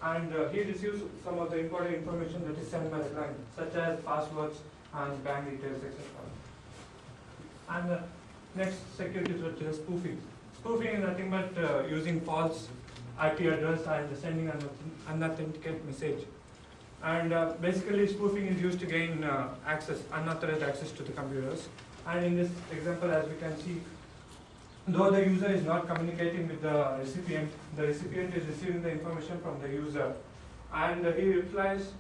and he receives some of the important information that is sent by the client, such as passwords and bank details, etc. And the next security threat is spoofing. Spoofing is nothing but using false IP address and sending an unauthenticated message. And basically, spoofing is used to gain unauthorized access to the computers. And in this example, as we can see, though the user is not communicating with the recipient is receiving the information from the user, and he replies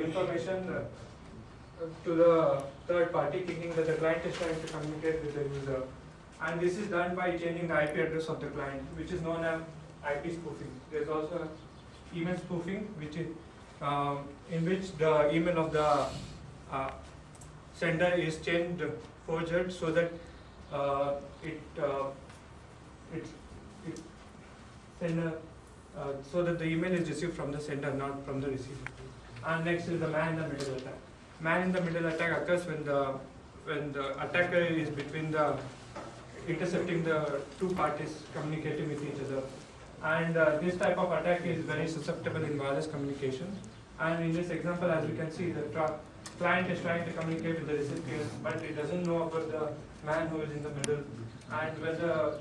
information to the third party, thinking that the client is trying to communicate with the user. And this is done by changing the IP address of the client, which is known as IP spoofing. There's also email spoofing, which is in which the email of the sender is changed, forged, so that so that the email is received from the sender, not from the receiver. And next is the man-in-the-middle attack. Man-in-the-middle attack occurs when the attacker is between the intercepting the two parties communicating with each other. And this type of attack is very susceptible in wireless communication. And in this example, as we can see, the client is trying to communicate with the recipient, but it doesn't know about the man who is in the middle. And when the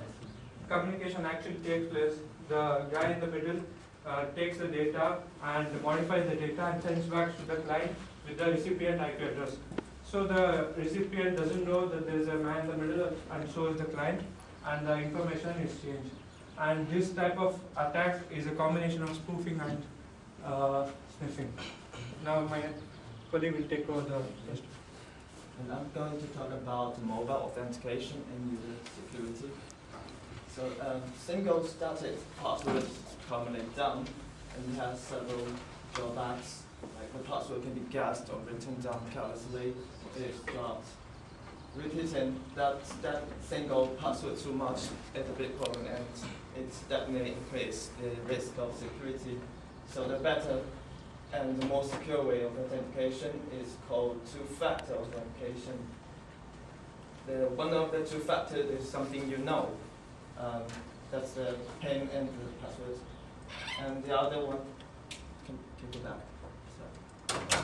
communication actually takes place, the guy in the middle takes the data and modifies the data and sends back to the client with the recipient IP address. So the recipient doesn't know that there is a man in the middle, and so is the client, and the information is changed. And this type of attack is a combination of spoofing and sniffing. Now my colleague will take over the rest. And I'm going to talk about mobile authentication and user security. So single static password is commonly done, and it has several drawbacks. Like the password can be guessed or written down carelessly if not repeating that single password too much is a big problem, and it's definitely increase the risk of security. So the better and the more secure way of authentication is called two-factor authentication. One of the two factors is something you know. That's the PIN and the password. And the other one, can you go back? So.